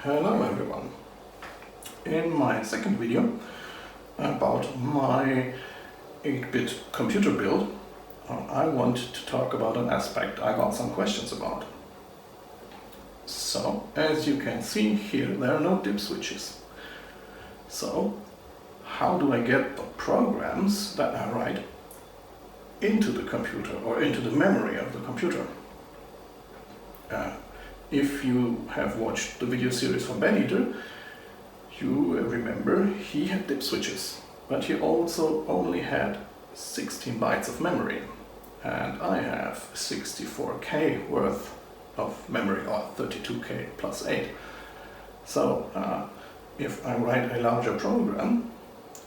Hello everyone. In my second video about my 8-bit computer build, I want to talk about an aspect I got some questions about. So, as you can see here, there are no dip switches. So, how do I get the programs that I write into the computer or into the memory of the computer? If you have watched the video series from BENEater, you remember he had dip switches, but he also only had 16 bytes of memory, and I have 64K worth of memory, or 32K plus 8. So if I write a larger program,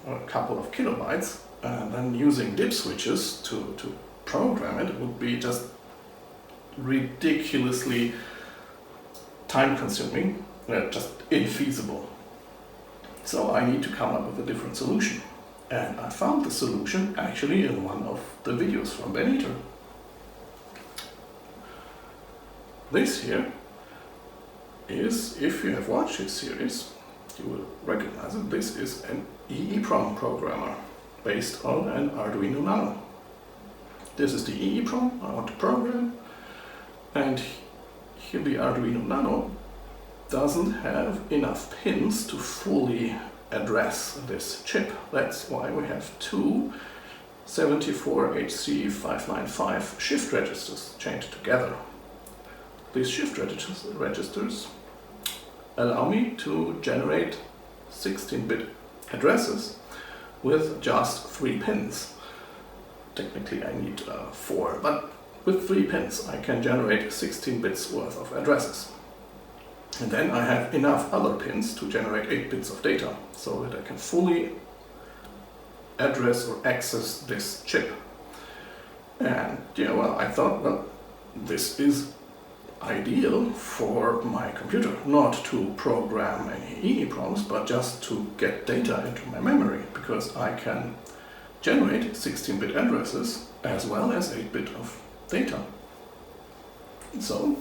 or a couple of kilobytes, and then using dip switches to program it, would be just ridiculously time-consuming, just infeasible. So I need to come up with a different solution. And I found the solution actually in one of the videos from BENEater. This here is, if you have watched his series, you will recognize it. This is an eeprom programmer based on an Arduino Nano. This is the eeprom I want to program, and here the Arduino Nano doesn't have enough pins to fully address this chip. That's why we have two 74HC595 shift registers chained together. These shift registers allow me to generate 16-bit addresses with just 3 pins. Technically I need 4, but with 3 pins I can generate 16 bits worth of addresses. And then I have enough other pins to generate 8 bits of data, so that I can fully address or access this chip. And I thought, well, this is ideal for my computer, not to program any eeproms, but just to get data into my memory, because I can generate 16-bit addresses as well as 8-bit of data. So,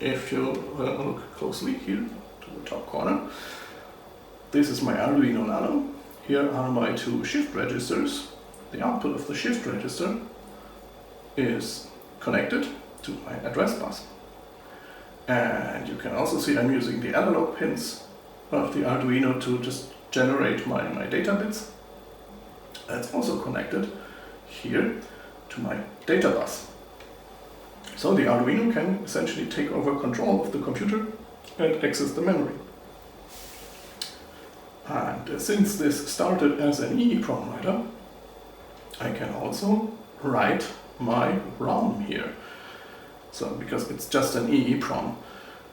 if you look closely here to the top corner, this is my Arduino Nano. Here are my 2 shift registers. The output of the shift register is connected to my address bus. And you can also see I'm using the analog pins of the Arduino to just generate my data bits. That's also connected here to my data bus. So the Arduino can essentially take over control of the computer and access the memory. And since this started as an eeprom writer, I can also write my ROM here. So because it's just an eeprom,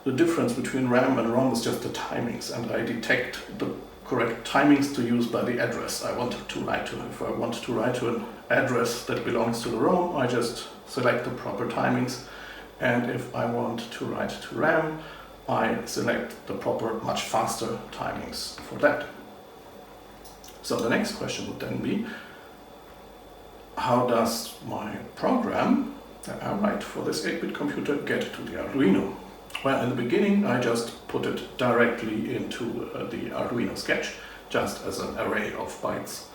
the difference between RAM and ROM is just the timings, and I detect the correct timings to use by the address I want to write to. If I want to write to an address that belongs to the ROM, I just select the proper timings, and if I want to write to RAM, I select the proper, much faster timings for that. So the next question would then be, how does my program that I write for this 8-bit computer get to the Arduino? Well, in the beginning I just put it directly into the Arduino sketch, just as an array of bytes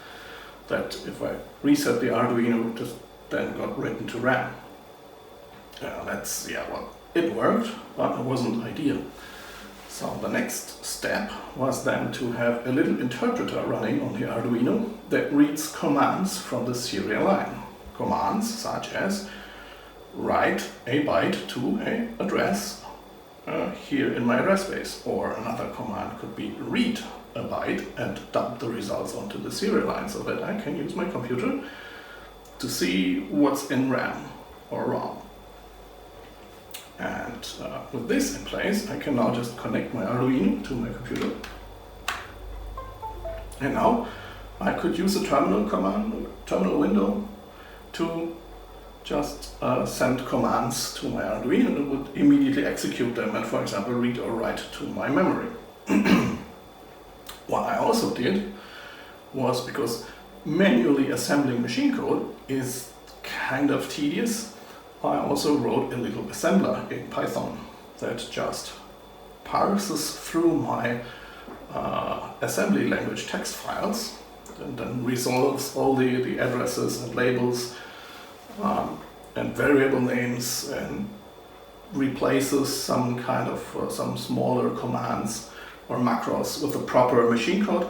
that, if I reset the Arduino, just then got written to RAM. It worked, but it wasn't ideal. So the next step was then to have a little interpreter running on the Arduino that reads commands from the serial line. Commands such as write a byte to an address here in my address space, or another command could be read a byte and dump the results onto the serial line, so that I can use my computer to see what's in RAM or ROM. And with this in place, I can now just connect my Arduino to my computer. And now I could use a terminal window to just send commands to my Arduino, and it would immediately execute them and, for example, read or write to my memory. What I also did was, because manually assembling machine code is kind of tedious, I also wrote a little assembler in Python that just parses through my assembly language text files and then resolves all the addresses and labels and variable names and replaces some kind of some smaller commands or macros with the proper machine code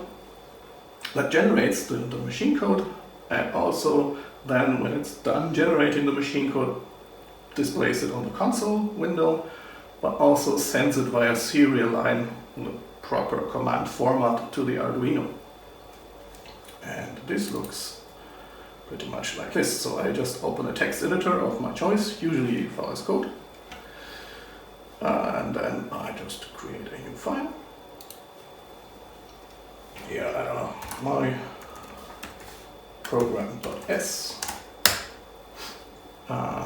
that generates the machine code, and also then when it's done generating the machine code, displays it on the console window, but also sends it via serial line in the proper command format to the Arduino. And this looks pretty much like this. So I just open a text editor of my choice, usually VS Code, and then I just create a new file. Here, I don't know, my program.s.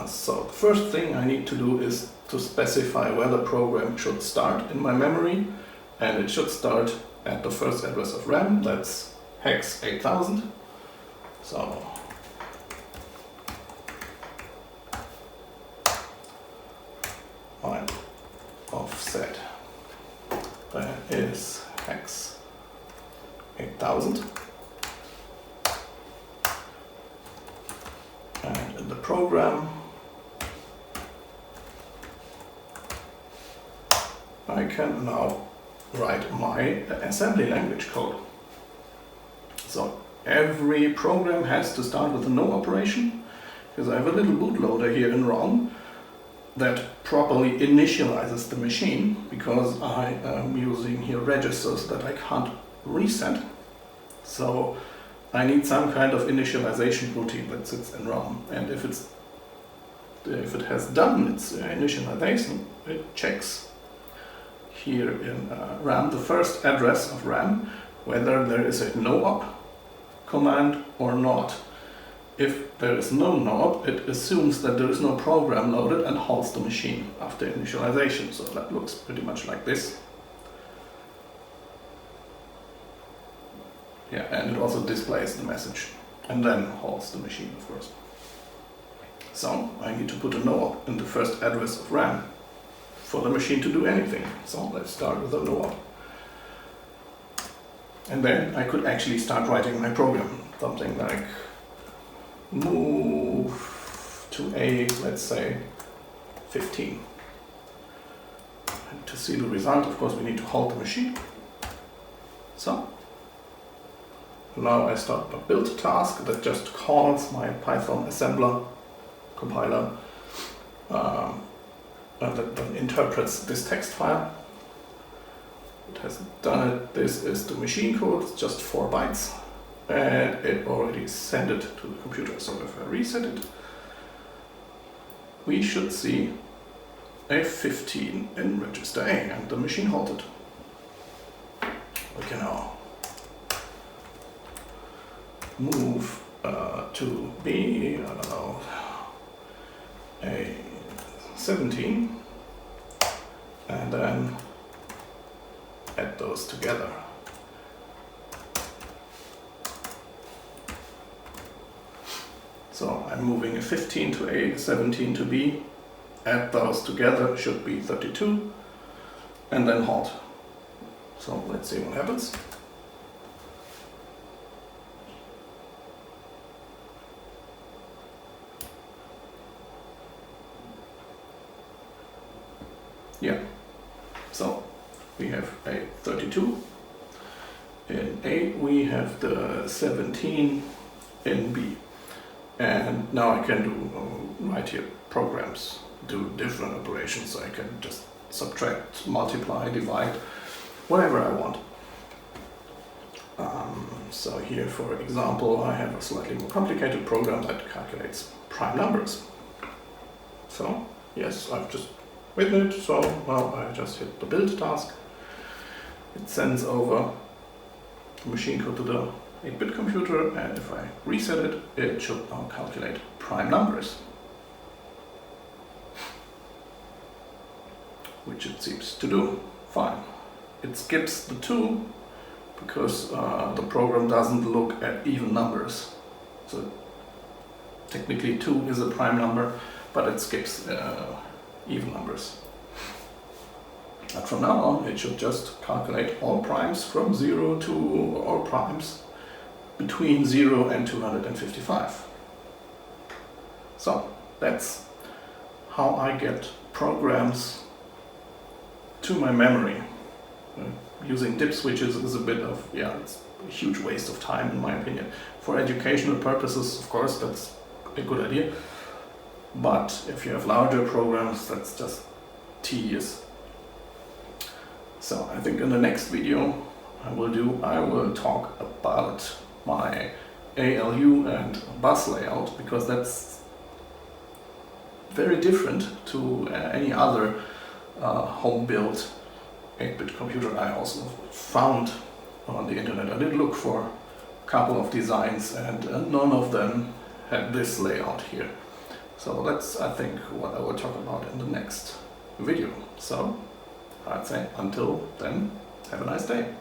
So the first thing I need to do is to specify where the program should start in my memory, and it should start at the first address of RAM, that's hex 8000. So my offset there is hex 8000, and in the program I can now write my assembly language code. So every program has to start with a no operation, because I have a little bootloader here in ROM that properly initializes the machine, because I am using here registers that I can't reset. So I need some kind of initialization routine that sits in ROM, and if it has done its initialization, it checks here in RAM, the first address of RAM, whether there is a no-op command or not. If there is no no-op, it assumes that there is no program loaded and halts the machine after initialization. So that looks pretty much like this. Yeah, and it also displays the message and then halts the machine, of course. So I need to put a no-op in the first address of RAM for the machine to do anything. So let's start with a no-op. And then I could actually start writing my program. Something like move to a, let's say, 15. And to see the result, of course, we need to halt the machine. So now I start a build task that just calls my Python assembler compiler that then interprets this text file. It has done it. This is the machine code, it's just 4 bytes, and it already sent it to the computer. So if I reset it, we should see a 15 in register A, and the machine halted. We can now move to B, I don't know, a 17, and then add those together. So I'm moving a 15 to A, a 17 to B, add those together, should be 32, and then halt. So let's see what happens. Yeah, so we have a 32 in A, we have the 17 in B. And now I can do right here programs, do different operations. So I can just subtract, multiply, divide, whatever I want. So here, for example, I have a slightly more complicated program that calculates prime numbers. So yes, I've just written it. So now I just hit the build task. It sends over the machine code to the 8-bit computer, and if I reset it, it should now calculate prime numbers, which it seems to do fine. It skips the 2 because the program doesn't look at even numbers. So technically 2 is a prime number, but it skips even numbers. But from now on it should just calculate all primes from 0 to all primes between 0 and 255. So that's how I get programs to my memory. Using dip switches is a bit of, it's a huge waste of time in my opinion. For educational purposes, of course, that's a good idea. But if you have larger programs, that's just tedious. So I think in the next video I will talk about my ALU and bus layout, because that's very different to any other home-built 8-bit computer I also found on the internet. I did look for a couple of designs and none of them had this layout here. So that's, I think, what I will talk about in the next video. So I'd say until then, have a nice day.